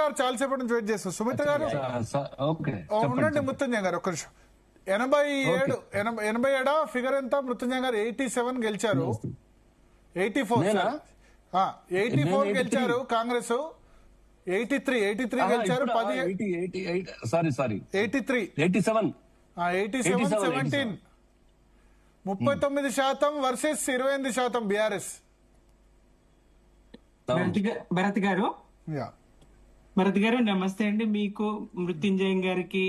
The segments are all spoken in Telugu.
గారు చాలాసేపటి నుంచి వెయిట్ చేస్తారు. సుమిత్ర గారు ఉండండి. మృత్యుంజయ గారు ఒక్క నిమిషం. 87 ఫిగర్ ఎంత? మృత్యుంజయ గారు 87 గెలిచారు. 84 గెలిచారు కాంగ్రెస్. 83 గెలిచారు. 17 39% వర్సెస్ 28% బీఆర్ఎస్. భరత్ గారు నమస్తే అండి. మీకు, మృత్యుంజయం గారికి,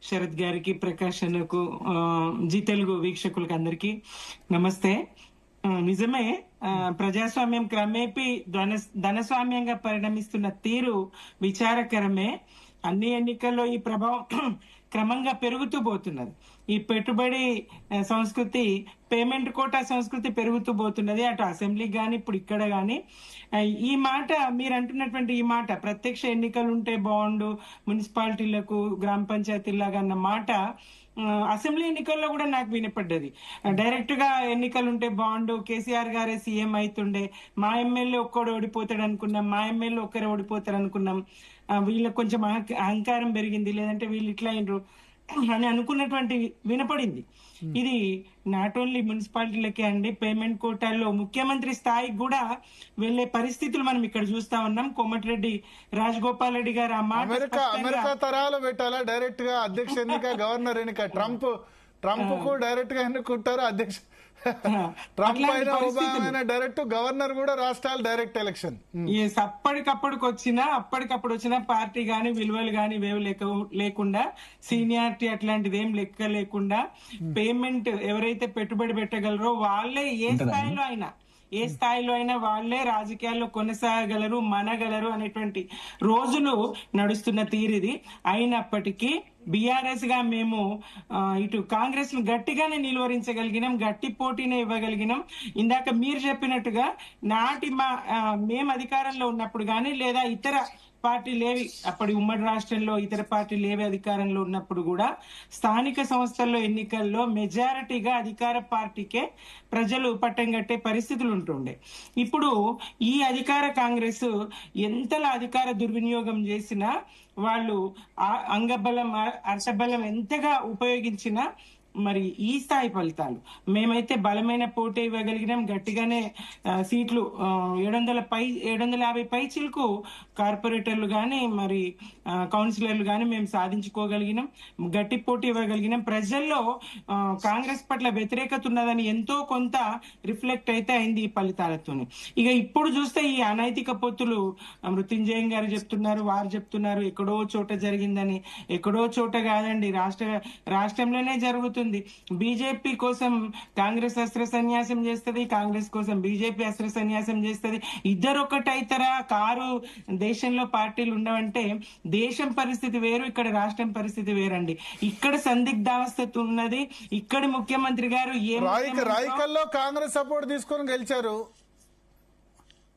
శరత్ గారికి, ప్రకాష్ అన్నకు, జీ తెలుగు వీక్షకులకి అందరికి నమస్తే. నిజమే, ప్రజాస్వామ్యం క్రమేపీ ధనస్వామ్యంగా పరిణమిస్తున్న తీరు విచారకరమే. అన్ని ఎన్నికల్లో ఈ ప్రభావం క్రమంగా పెరుగుతూ పోతున్నది. ఈ పెట్టుబడి సంస్కృతి, పేమెంట్ కోటా సంస్కృతి పెరుగుతూ పోతున్నది, అటు అసెంబ్లీ గాని ఇప్పుడు ఇక్కడ గాని. ఈ మాట మీరు అంటున్నటువంటి ఈ మాట, ప్రత్యక్ష ఎన్నికలు ఉంటే బాగుండు మున్సిపాలిటీలకు, గ్రామ పంచాయతీలాగా అన్న మాట అసెంబ్లీ ఎన్నికల్లో కూడా నాకు వినపడ్డది. డైరెక్ట్ గా ఎన్నికలు ఉంటే బాగుండు, కేసీఆర్ గారే సీఎం అవుతుండే, మా ఎమ్మెల్యే ఒక్కడు ఓడిపోతాడు అనుకున్నాం, మా ఎమ్మెల్యే ఒక్కరే ఓడిపోతారు అనుకున్నాం, వీళ్ళకి కొంచెం అహంకారం పెరిగింది, లేదంటే వీళ్ళు ఇట్లా అయినరు అని అనుకున్నటువంటి వినపడింది. ఇది నాట్ ఓన్లీ మున్సిపాలిటీలకే అండి, పేమెంట్ కోటాల్లో ముఖ్యమంత్రి స్థాయికి కూడా వెళ్లే పరిస్థితులు మనం ఇక్కడ చూస్తా ఉన్నాం. కోమటిరెడ్డి రాజగోపాల్ రెడ్డి గారు ఆ మాట అమెరికా తరాలు పెట్టాలా? డైరెక్ట్ గా అధ్యక్ష ఎన్నిక, గవర్నర్ ఎన్నిక, ట్రంప్ కు డైరెక్ట్ గా ఎన్నుకుంటారు అధ్యక్ష. ట్రంప్ అయినా డైరెక్ట్, గవర్నర్ కూడా రాష్ట్రాలు డైరెక్ట్ ఎలక్షన్. అప్పటికప్పుడు వచ్చిన పార్టీ గాని, విలువలు గాని లేకుండా, సీనియారిటీ అట్లాంటిది ఏం లెక్క లేకుండా, పేమెంట్ ఎవరైతే పెట్టుబడి పెట్టగలరో వాళ్ళే ఏ స్థాయిలో అయినా వాళ్ళే రాజకీయాల్లో కొనసాగలరు, మనగలరు అనేటువంటి రోజులు నడుస్తున్న తీరిది. అయినప్పటికీ బీఆర్ఎస్ గా మేము ఇటు కాంగ్రెస్ ను గట్టిగానే నిలువరించగలిగినాం, గట్టి పోటీనే ఇవ్వగలిగినాం. ఇందాక మీరు చెప్పినట్టుగా మేము అధికారంలో ఉన్నప్పుడు గానీ, లేదా ఇతర పార్టీలేవి అప్పటి ఉమ్మడి రాష్ట్రంలో ఇతర పార్టీలేవి అధికారంలో ఉన్నప్పుడు కూడా స్థానిక సంస్థల్లో ఎన్నికల్లో మెజారిటీగా అధికార పార్టీకే ప్రజలు పట్టం కట్టే పరిస్థితులు ఉంటుండే. ఇప్పుడు ఈ అధికార కాంగ్రెస్ ఎంతలా అధికార దుర్వినియోగం చేసినా, వాళ్ళు అంగబలం, అర్థబలం ఎంతగా ఉపయోగించినా మరి ఈ స్థాయి ఫలితాలు. మేమైతే బలమైన పోటీ ఇవ్వగలిగినాం, గట్టిగానే సీట్లు 750 పైచిలకు కార్పొరేటర్లు గాని, మరి కౌన్సిలర్లు గాని మేము సాధించుకోగలిగినాం, గట్టి పోటీ ఇవ్వగలిగినాం. ప్రజల్లో కాంగ్రెస్ పట్ల వ్యతిరేకత ఉన్నదని ఎంతో కొంత రిఫ్లెక్ట్ అయితే అయింది ఈ ఫలితాలతో. ఇక ఇప్పుడు చూస్తే ఈ అనైతిక పొత్తులు మృత్యుంజయం గారు చెప్తున్నారు, వారు చెప్తున్నారు ఎక్కడో చోట జరిగిందని. ఎక్కడో చోట కాదండి, రాష్ట్రంలోనే జరుగుతుంది. బీజేపీ కోసం కాంగ్రెస్ అస్త్ర సన్యాసం చేస్తుంది, కాంగ్రెస్ కోసం బీజేపీ అస్త్ర సన్యాసం చేస్తుంది. ఇద్దరు ఒకటైతరా? కారు దేశంలో పార్టీలు ఉండవంటే దేశం పరిస్థితి వేరు, ఇక్కడ రాష్ట్రం పరిస్థితి వేరండి. ఇక్కడ సందిగ్ధావస్థ ఉన్నది. ఇక్కడ ముఖ్యమంత్రి గారు రాయకల్లో కాంగ్రెస్ సపోర్ట్ తీసుకొని గెలిచారు.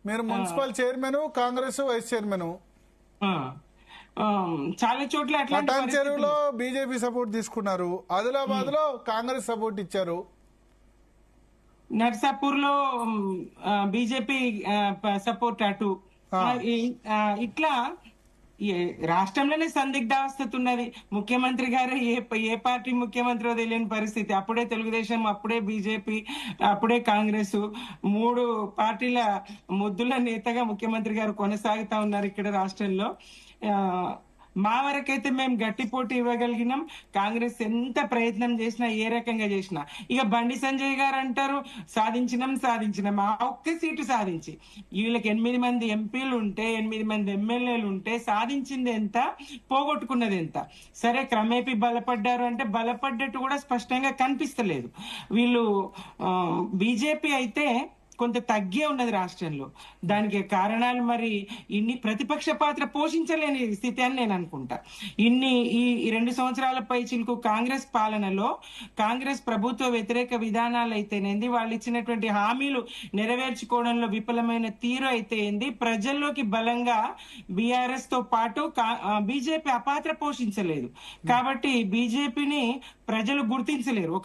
మీరు municipal chairman, Congress vice chairman. చాలా చోట్ల పటాన్ చెరువులో బీజేపీ సపోర్ట్ తీసుకున్నారు, ఆదిలాబాద్ లో కాంగ్రెస్ సపోర్ట్ ఇచ్చారు, నర్సాపూర్ లో బీజేపీ సపోర్ట్ అటు. ఇట్లా రాష్ట్రంలోనే సందిగ్ధావస్థ ఉన్నది. ముఖ్యమంత్రి గారు ఏ పార్టీ ముఖ్యమంత్రో తెలియని పరిస్థితి. అప్పుడే తెలుగుదేశం, అప్పుడే బీజేపీ, అప్పుడే కాంగ్రెస్, 3 పార్టీల ముద్దుల నేతగా ముఖ్యమంత్రి గారు కొనసాగుతా ఉన్నారు ఇక్కడ రాష్ట్రంలో. మా వరకైతే మేము గట్టి పోటీ ఇవ్వగలిగినాం. కాంగ్రెస్ ఎంత ప్రయత్నం చేసినా, ఏ రకంగా చేసినా. ఇక బండి సంజయ్ గారు అంటారు సాధించినాం. ఆ ఒక్క సీటు సాధించి వీళ్ళకి 8 మంది ఎంపీలు ఉంటే, 8 మంది ఎమ్మెల్యేలు ఉంటే సాధించింది ఎంత, పోగొట్టుకున్నది ఎంత? సరే, క్రమేపీ బలపడ్డారు అంటే బలపడ్డట్టు కూడా స్పష్టంగా కనిపిస్తలేదు. వీళ్ళు బీజేపీ అయితే కొంత తగ్గే ఉన్నది రాష్ట్రంలో. దానికి కారణాలు మరి ఇన్ని ప్రతిపక్ష పాత్ర పోషించలేని స్థితి అని నేను అనుకుంటా. ఈ 2 సంవత్సరాల పై చిలుకు కాంగ్రెస్ పాలనలో కాంగ్రెస్ ప్రభుత్వ వ్యతిరేక విధానాలు అయితేనేంది, వాళ్ళు ఇచ్చినటువంటి హామీలు నెరవేర్చుకోవడంలో విఫలమైన తీరు అయితే ఏంది, ప్రజల్లోకి బలంగా బీఆర్ఎస్ తో పాటు బీజేపీ ఆ పాత్ర పోషించలేదు. కాబట్టి బీజేపీని ప్రజలు గుర్తించలేరు.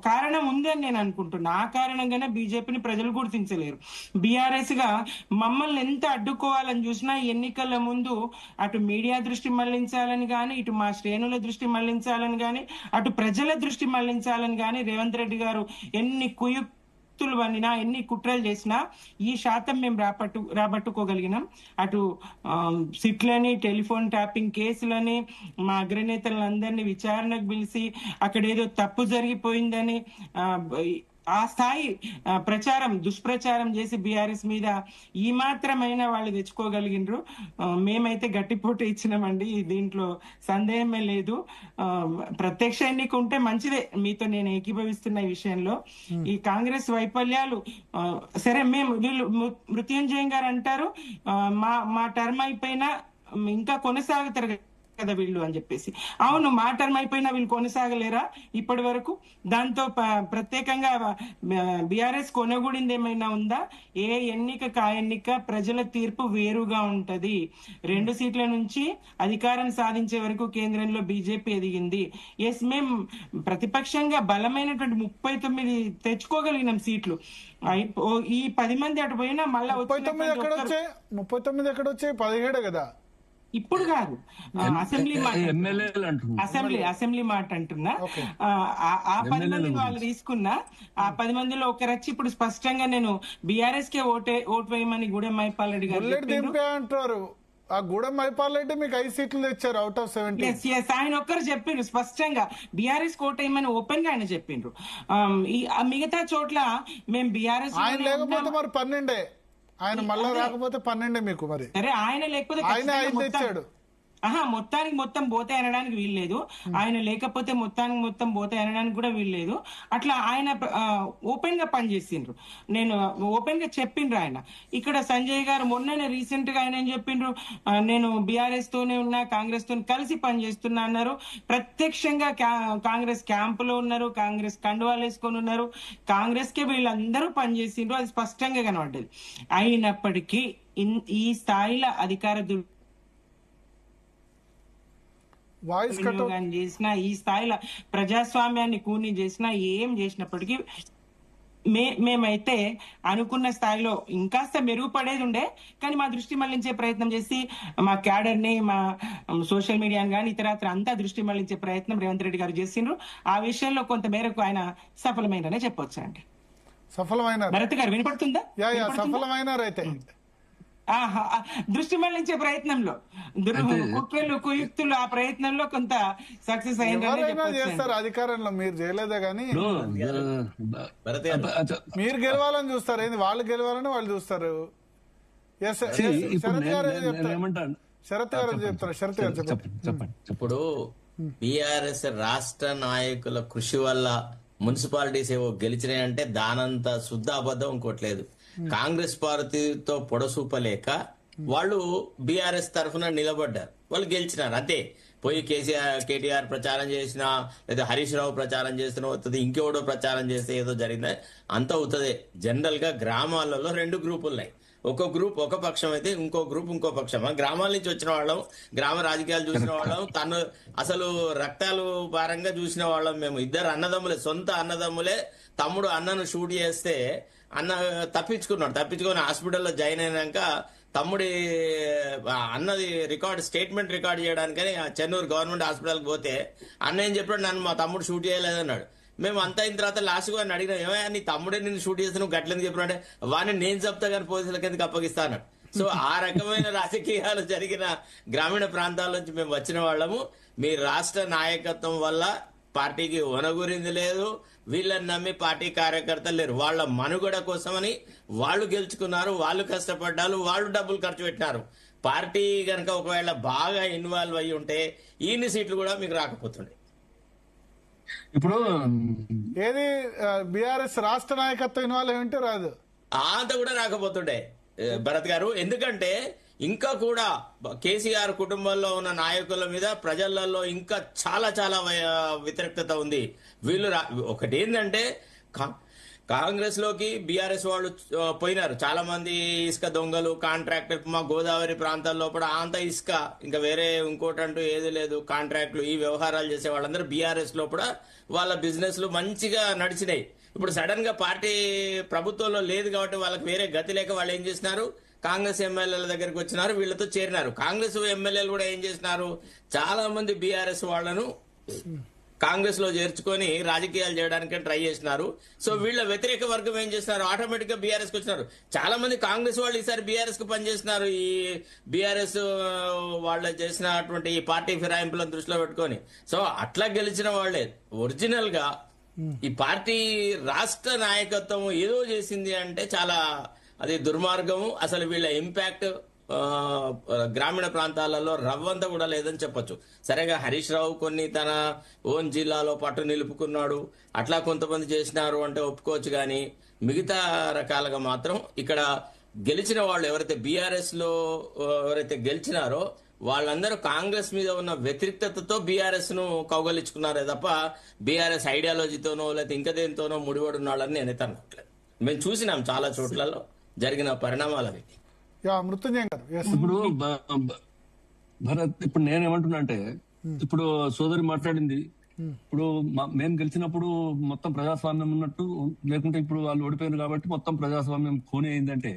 కారణం ఉంది అని నేను అనుకుంటున్నా. ఆ కారణంగానే బీజేపీని ప్రజలు గుర్తించలేరు. బీఆర్ఎస్ గా మమ్మల్ని ఎంత అడ్డుకోవాలని చూసినా ఎన్నికల ముందు అటు మీడియా దృష్టి మళ్లించాలని గాని, ఇటు మా శ్రేణుల దృష్టి మళ్లించాలని గాని, అటు ప్రజల దృష్టి మళ్లించాలని గాని రేవంత్ రెడ్డి గారు ఎన్ని పన్నినా, ఎన్ని కుట్రలు చేసినా ఈ శాతం మేము రాబట్టుకోగలిగినాం. అటు సిట్లని, టెలిఫోన్ ట్యాపింగ్ కేసులని, మా అగ్రనేతలందరినీ విచారణకు పిలిచి అక్కడ ఏదో తప్పు జరిగిపోయిందని ఆ స్థాయి దుష్ప్రచారం చేసి బీఆర్ఎస్ మీద ఈ మాత్రమైనా వాళ్ళు తెచ్చుకోగలిగినరు. మేమైతే గట్టిపోటు ఇచ్చినామండి, దీంట్లో సందేహమే లేదు. ప్రత్యక్ష ఎన్నిక ఉంటే మంచిదే, మీతో నేను ఏకీభవిస్తున్న ఈ విషయంలో. ఈ కాంగ్రెస్ వైఫల్యాలు సరే, వీళ్ళు మృత్యుంజయం గారు అంటారు మా టర్మ్ అయిపోయినా ఇంకా కొనసాగుతారు కదా వీళ్ళు అని చెప్పేసి. అవును, మా టర్మ్ అయిపోయినా వీళ్ళు కొనసాగలేరా ఇప్పటి వరకు? దాంతో ప్రత్యేకంగా బీఆర్ఎస్ కొనగూడింది ఏమైనా ఉందా? ఏ ఎన్నిక కా ఎన్నిక ప్రజల తీర్పు వేరుగా ఉంటది. 2 సీట్ల నుంచి అధికారం సాధించే వరకు కేంద్రంలో బీజేపీ ఎదిగింది. ఎస్, మేము ప్రతిపక్షంగా బలమైనటువంటి 39 తెచ్చుకోగలిగినాం సీట్లు. ఈ 10 మంది అటు పోయినా మళ్ళా 39 ఎక్కడ వచ్చాయి? 17 కదా. ఇప్పుడు కాదు, అసెంబ్లీ మాట అంటున్నా. ఆ 10 మందిని వాళ్ళు తీసుకున్నా. ఆ 10 మందిలో ఒకరు వచ్చి ఇప్పుడు స్పష్టంగా నేను బీఆర్ఎస్ కే ఓటు వేయమని గూడెం మైపాల్ రెడ్డి గారు అంటారు. ఆ గూడెం మైపాల్ రెడ్డి మీకు 5 సీట్లు తెచ్చారు అవుట్ ఆఫ్ 70. ఆయన ఒక్కరు చెప్పిండ్రు స్పష్టంగా, బీఆర్ఎస్ కోట వేయమని ఓపెన్ గా ఆయన చెప్పిండ్రు. మిగతా చోట్ల మేము బీఆర్ఎస్ ఆయన లేకపోతే మరి 12, ఆయన మళ్ళా రాకపోతే 12 మీకు. మరి సరే, ఆయన లేకపోతే ఆయన 5 తెచ్చాడు. మొత్తానికి మొత్తం పోతే అనడానికి వీల్లేదు. ఆయన లేకపోతే మొత్తానికి మొత్తం పోతే అనడానికి కూడా వీల్లేదు. అట్లా ఆయన ఓపెన్ గా పనిచేసిండ్రు. నేను ఓపెన్ గా చెప్పిండ్రు ఆయన. ఇక్కడ సంజయ్ గారు మొన్ననే రీసెంట్ గా ఆయన ఏం చెప్పిండ్రు, నేను బీఆర్ఎస్ తోనే ఉన్నా, కాంగ్రెస్ తో కలిసి పనిచేస్తున్నా అన్నారు. ప్రత్యక్షంగా కాంగ్రెస్ క్యాంపులో ఉన్నారు, కాంగ్రెస్ కండువాలు వేసుకొని ఉన్నారు, కాంగ్రెస్ కే వీళ్ళందరూ పనిచేసిండ్రు. అది స్పష్టంగా కనబడ్డది. అయినప్పటికీ ఈ స్థాయిలో అధికార చేసినా, ఈ స్థాయిలో ప్రజాస్వామ్యాన్ని కూని చేసినా, ఏం చేసినప్పటికీ మేమైతే అనుకున్న స్థాయిలో ఇంకాస్త మెరుగుపడేది ఉండే. కానీ మా దృష్టి మళ్లించే ప్రయత్నం చేసి మా క్యాడర్ ని, మా సోషల్ మీడియాని కానీ ఇతరత్ర అంతా దృష్టి మళ్లించే ప్రయత్నం రేవంత్ రెడ్డి గారు చేసిండ్రు. ఆ విషయంలో కొంత మేరకు ఆయన సఫలమైననే చెప్పొచ్చు అండి. సఫలమైన భరత్ గారు వినపడుతుందా? సఫలమైనారైతే దృష్టి మళ్లించే ప్రయత్నంలో కుట్రలు, కుయుక్తులు, ఆ ప్రయత్నంలో కొంత సక్సెస్ చేస్తారు. అధికారంలో మీరు చేయలేదే గానీ మీరు గెలవాలని చూస్తారు. ఏంది, వాళ్ళు గెలవాలని వాళ్ళు చూస్తారు. శరత్ గారు చెప్పండి. ఇప్పుడు బీఆర్ఎస్ రాష్ట్ర నాయకుల కృషి వల్ల మున్సిపాలిటీస్ ఏవో గెలిచినాయంటే దానంత శుద్ధ అబద్ధం ఇంకోట్లేదు. కాంగ్రెస్ పార్టీతో పొడసూపలేక వాళ్ళు బీఆర్ఎస్ తరఫున నిలబడ్డారు, వాళ్ళు గెలిచినారు అంతే. పోయి కేటీఆర్ ప్రచారం చేసినా, లేదా హరీష్ రావు ప్రచారం చేసినా అవుతుంది, ఇంకెవడో ప్రచారం చేస్తే ఏదో జరిగిందా, అంత అవుతుంది. జనరల్ గా గ్రామాలలో 2 గ్రూపులు ఉన్నాయి. ఒక గ్రూప్ ఒక పక్షం అయితే ఇంకో గ్రూప్ ఇంకో పక్షం. గ్రామాల నుంచి వచ్చిన వాళ్ళం, గ్రామ రాజకీయాలు చూసిన వాళ్ళం, అసలు రక్తాలు భారంగా చూసిన వాళ్ళం. మేము ఇద్దరు అన్నదమ్ములే, సొంత అన్నదమ్ములే. తమ్ముడు అన్నను షూట్ చేస్తే అన్న తప్పించుకొని హాస్పిటల్లో జాయిన్ అయినాక తమ్ముడి అన్నది స్టేట్మెంట్ రికార్డ్ చేయడానికని చెన్నూరు గవర్నమెంట్ హాస్పిటల్కి పోతే అన్న ఏం చెప్పాడు, నన్ను మా తమ్ముడు షూట్ చేయలేదన్నాడు. మేము అంతా అయిన తర్వాత లాస్ట్ గా అడిగినా, ఏమయ్యా నీ తమ్ముడే నిన్ను షూట్ చేస్తే నువ్వు గట్లని చెప్పినాడే, వాడిని నేను చెప్తా కానీ పోలీసుల కిందకి అప్పగిస్తా అన్నాడు. సో ఆ రకమైన రాజకీయాలు జరిగిన గ్రామీణ ప్రాంతాల నుంచి మేము వచ్చిన వాళ్ళము. మీ రాష్ట్ర నాయకత్వం వల్ల పార్టీకి వనగురింది లేదు, వీళ్ళని నమ్మి పార్టీ కార్యకర్తలు లేరు. వాళ్ళ మనుగడ కోసమని వాళ్ళు గెలుచుకున్నారు, వాళ్ళు కష్టపడ్డారు, వాళ్ళు డబ్బులు ఖర్చు పెట్టినారు. పార్టీ గనక ఒకవేళ బాగా ఇన్వాల్వ్ అయ్యి ఉంటే ఇన్ని సీట్లు కూడా మీకు రాకపోతుండే. ఇప్పుడు ఏది బీఆర్ఎస్ రాష్ట్ర నాయకత్వం ఇన్వాల్వ్ అయి ఉంటే రాదు, అంత కూడా రాకపోతుండే భరత్ గారు. ఎందుకంటే ఇంకా కూడా కేసీఆర్ కుటుంబంలో ఉన్న నాయకుల మీద ప్రజలలో ఇంకా చాలా చాలా వ్యతిరేకత ఉంది. వీళ్ళు ఒకటి ఏంటంటే కాంగ్రెస్ లోకి బీఆర్ఎస్ వాళ్ళు పోయినారు. చాలా మంది ఇసుక దొంగలు, కాంట్రాక్టర్, మా గోదావరి ప్రాంతాల్లో కూడా అంత ఇసుక, ఇంకా వేరే ఇంకోటంటూ ఏది లేదు, కాంట్రాక్టులు, ఈ వ్యవహారాలు చేసే వాళ్ళందరూ బీఆర్ఎస్ లో కూడా వాళ్ళ బిజినెస్లు మంచిగా నడిచినాయి. ఇప్పుడు సడన్ గా పార్టీ ప్రభుత్వంలో లేదు కాబట్టి వాళ్ళకి వేరే గతి లేక వాళ్ళు ఏం చేసినారు, కాంగ్రెస్ ఎమ్మెల్యేల దగ్గరికి వచ్చినారు, వీళ్ళతో చేరినారు. కాంగ్రెస్ ఎమ్మెల్యేలు కూడా ఏం చేసినారు, చాలా మంది బీఆర్ఎస్ వాళ్లను కాంగ్రెస్ లో చేర్చుకొని రాజకీయాలు చేయడానికి ట్రై చేసినారు. సో వీళ్ళ వ్యతిరేక వర్గం ఏం చేస్తున్నారు, ఆటోమేటిక్ గా బీఆర్ఎస్ కి వచ్చినారు. చాలా మంది కాంగ్రెస్ వాళ్ళు ఈసారి బీఆర్ఎస్ కు పనిచేస్తున్నారు. ఈ బీఆర్ఎస్ వాళ్ళు చేసినటువంటి ఈ పార్టీ ఫిరాయింపులను దృష్టిలో పెట్టుకొని. సో అట్లా గెలిచిన వాళ్లే ఒరిజినల్ గా ఈ పార్టీ రాష్ట్ర నాయకత్వం ఏదో చేసింది అంటే చాలా అది దుర్మార్గము. అసలు వీళ్ళ ఇంపాక్ట్ గ్రామీణ ప్రాంతాలలో రవ్వంతా కూడా లేదని చెప్పొచ్చు. సరేగా హరీష్ రావు కొన్ని తన ఓన్ జిల్లాలో పట్టు నిలుపుకున్నాడు, అట్లా కొంతమంది చేసినారు అంటే ఒప్పుకోవచ్చు. కానీ మిగతా రకాలుగా మాత్రం ఇక్కడ గెలిచిన వాళ్ళు ఎవరైతే బీఆర్ఎస్ లో ఎవరైతే గెలిచినారో వాళ్ళందరూ కాంగ్రెస్ మీద ఉన్న వ్యతిరేకతతో బీఆర్ఎస్ ను కౌగలించుకున్నారే తప్ప బీఆర్ఎస్ ఐడియాలజీతోనో లేకపోతే ఇంకా దేనితోనో ముడిపడి ఉన్నాళ్ళని నేనైతే అనుకోవట్లేదు. మేము చూసినాం చాలా చోట్లలో జరిగిన పరిణామాలు అవి. మృత్యుంజయం గారు, ఇప్పుడు భరత్, ఇప్పుడు నేనేమంటున్నా అంటే, ఇప్పుడు సోదరి మాట్లాడింది, ఇప్పుడు మేము గెలిచినప్పుడు మొత్తం ప్రజాస్వామ్యం ఉన్నట్టు, లేకుంటే ఇప్పుడు వాళ్ళు ఓడిపోయారు కాబట్టి మొత్తం ప్రజాస్వామ్యం ఖూనీ అయిందంటే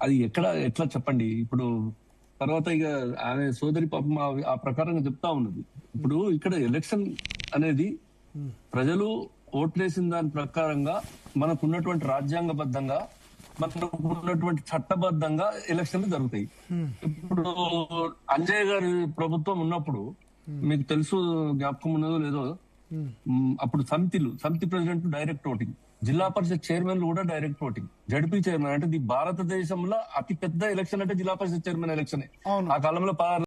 అది ఎట్లా చెప్పండి. ఇప్పుడు తర్వాత ఇక ఆమె సోదరి పాపం ఆ ప్రకారంగా చెప్తా ఉన్నది. ఇప్పుడు ఇక్కడ ఎలక్షన్ అనేది ప్రజలు ఓట్లేసిన దాని ప్రకారంగా మనకున్నటువంటి రాజ్యాంగబద్ధంగా మనకున్నటువంటి చట్టబద్ధంగా ఎలక్షన్లు జరుగుతాయి. ఇప్పుడు అంజయ్ గారి ప్రభుత్వం ఉన్నప్పుడు మీకు తెలుసు, జ్ఞాపకం ఉన్నదో లేదో, అప్పుడు సమితి ప్రెసిడెంట్ డైరెక్ట్ ఓటింగ్, జిల్లా పరిషత్ చైర్మన్లు కూడా డైరెక్ట్ ఓటింగ్, జడ్పీ చైర్మన్ అంటే భారతదేశంలో అతి పెద్ద ఎలక్షన్ అంటే జిల్లా పరిషత్ చైర్మన్ ఎలక్షన్. ఆ కాలంలో